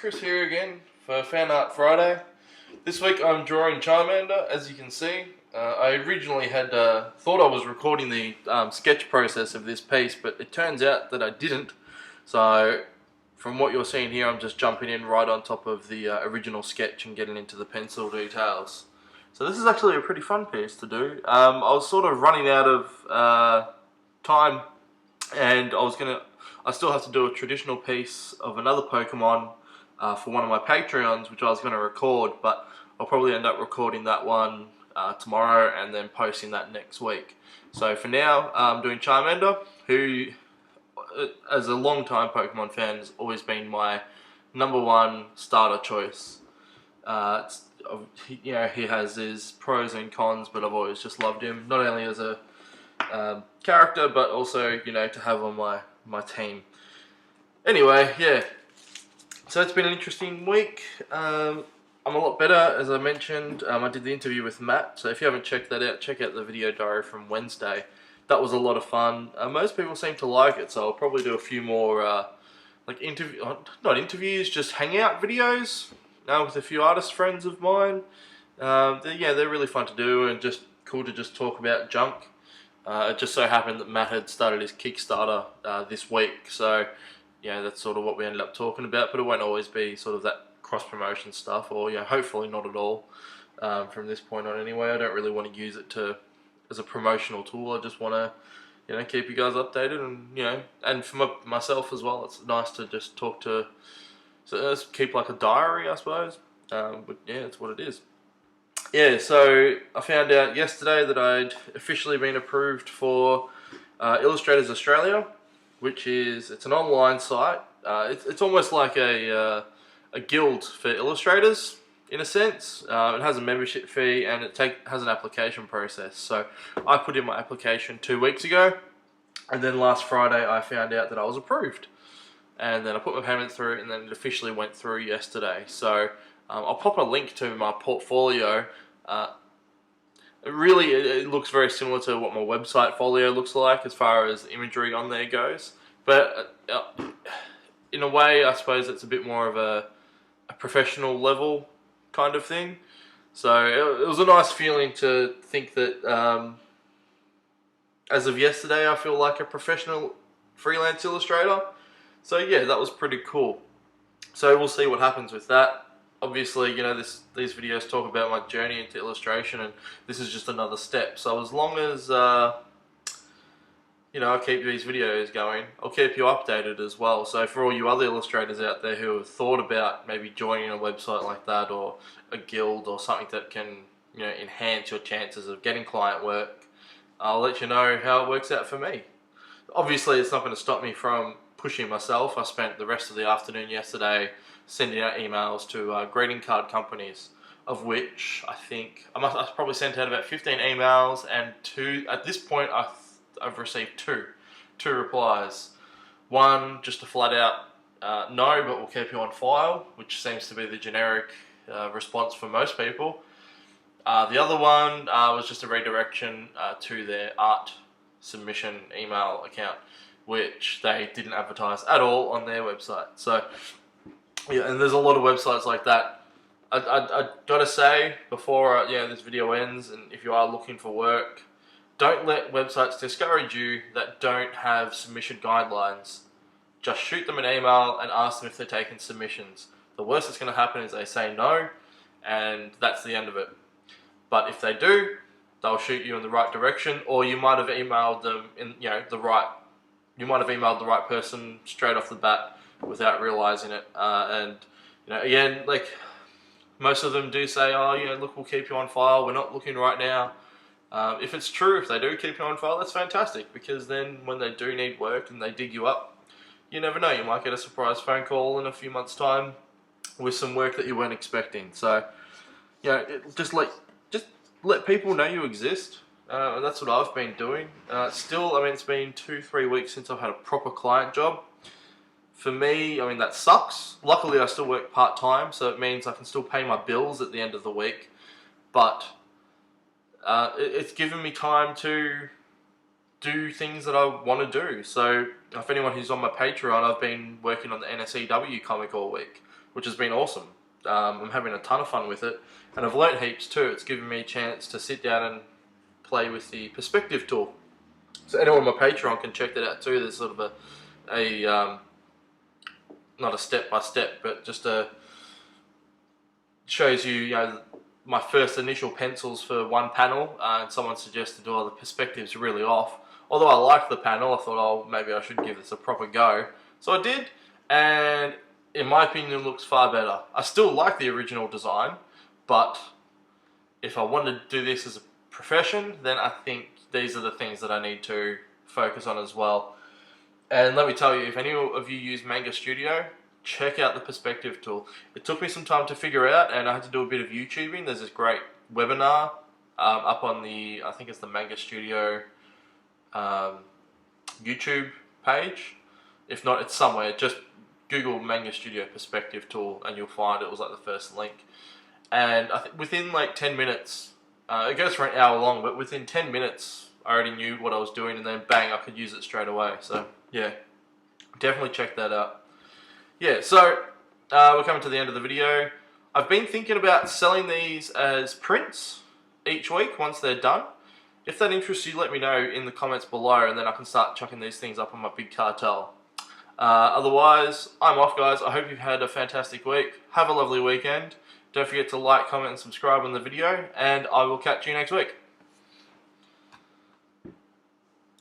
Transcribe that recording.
Chris here again for Fanart Friday. This week I'm drawing Charmander, as you can see. I originally had thought I was recording the sketch process of this piece, but it turns out that I didn't. So from what you're seeing here, I'm just jumping in right on top of the original sketch and getting into the pencil details. So this is actually a pretty fun piece to do. I was sort of running out of time, and I still have to do a traditional piece of another Pokemon for one of my Patreons, which I was going to record, but I'll probably end up recording that one tomorrow and then posting that next week. So for now, I'm doing Charmander, who, as a long-time Pokemon fan, has always been my #1 starter choice. He has his pros and cons, but I've always just loved him, not only as a character, but also, to have on my team. Anyway, yeah. So it's been an interesting week. I'm a lot better, as I mentioned. I did the interview with Matt, so if you haven't checked that out, check out the video diary from Wednesday. That was a lot of fun. Most people seem to like it, so I'll probably do a few more, not interviews, just hangout videos with a few artist friends of mine. They're really fun to do and just cool to just talk about junk. It just so happened that Matt had started his Kickstarter this week, so that's sort of what we ended up talking about, but it won't always be sort of that cross-promotion stuff, or hopefully not at all from this point on anyway. I don't really want to use it as a promotional tool. I just want to keep you guys updated, and and for myself as well, it's nice to just talk to, so let's keep like a diary, I suppose. But yeah, it's what it is. Yeah, so I found out yesterday that I'd officially been approved for Illustrators Australia, which it's an online site. It's almost like a guild for illustrators, in a sense. It has a membership fee, and it has an application process. So I put in my application 2 weeks ago, and then last Friday I found out that I was approved. And then I put my payment through, and then it officially went through yesterday. So I'll pop a link to my portfolio. It looks very similar to what my website folio looks like as far as imagery on there goes. But in a way, I suppose it's a bit more of a professional level kind of thing. So it was a nice feeling to think that as of yesterday, I feel like a professional freelance illustrator. So yeah, that was pretty cool. So we'll see what happens with that. Obviously, these videos talk about my journey into illustration, and this is just another step. So as long as I keep these videos going, I'll keep you updated as well. So for all you other illustrators out there who have thought about maybe joining a website like that, or a guild, or something that can enhance your chances of getting client work, I'll let you know how it works out for me. Obviously, it's not going to stop me from pushing myself. I spent the rest of the afternoon yesterday sending out emails to greeting card companies, of which I think I've probably sent out about 15 emails, and at this point I've received two replies. One, just a flat out no, but we'll keep you on file, which seems to be the generic response for most people. The other one was just a redirection to their art submission email account, which they didn't advertise at all on their website. So yeah, and there's a lot of websites like that. I gotta say, before this video ends, and if you are looking for work, don't let websites discourage you that don't have submission guidelines. Just shoot them an email and ask them if they're taking submissions. The worst that's going to happen is they say no, and that's the end of it. But if they do, they'll shoot you in the right direction, or you might have emailed them you might have emailed the right person straight off the bat without realizing it. And again, like, most of them do say, oh, look, we'll keep you on file, we're not looking right now. If it's true, if they do keep you on file, that's fantastic, because then when they do need work and they dig you up, you never know, you might get a surprise phone call in a few months' time with some work that you weren't expecting. So just let people know you exist. And that's what I've been doing. Still, it's been 2-3 weeks since I've had a proper client job. For me, that sucks. Luckily, I still work part-time, so it means I can still pay my bills at the end of the week. But it's given me time to do things that I want to do. So if anyone who's on my Patreon, I've been working on the NSEW comic all week. which has been awesome. I'm having a ton of fun with it, and I've learnt heaps too. It's given me a chance to sit down and play with the perspective tool. So anyone on my Patreon can check that out too. There's sort of a not a step by step, but just shows you, my first initial pencils for one panel, and someone suggested, oh, the perspective's really off. Although I liked the panel, I thought, oh, maybe I should give this a proper go. So I did, and in my opinion, it looks far better. I still like the original design, but if I wanted to do this as a profession, then I think these are the things that I need to focus on as well. And let me tell you, if any of you use Manga Studio, check out the perspective tool. It took me some time to figure out, and I had to do a bit of YouTubing. There's this great webinar up on the, I think it's the Manga Studio YouTube page. If not, it's somewhere. Just Google Manga Studio perspective tool and you'll find it. Was like the first link. And I think within like 10 minutes, it goes for an hour long, but within 10 minutes I already knew what I was doing, and then bang, I could use it straight away. So yeah, definitely check that out. Yeah, so we're coming to the end of the video. I've been thinking about selling these as prints each week once they're done. If that interests you, let me know in the comments below, and then I can start chucking these things up on my big cartel. Otherwise, I'm off, guys. I hope you've had a fantastic week. Have a lovely weekend. Don't forget to like, comment, and subscribe on the video, and I will catch you next week.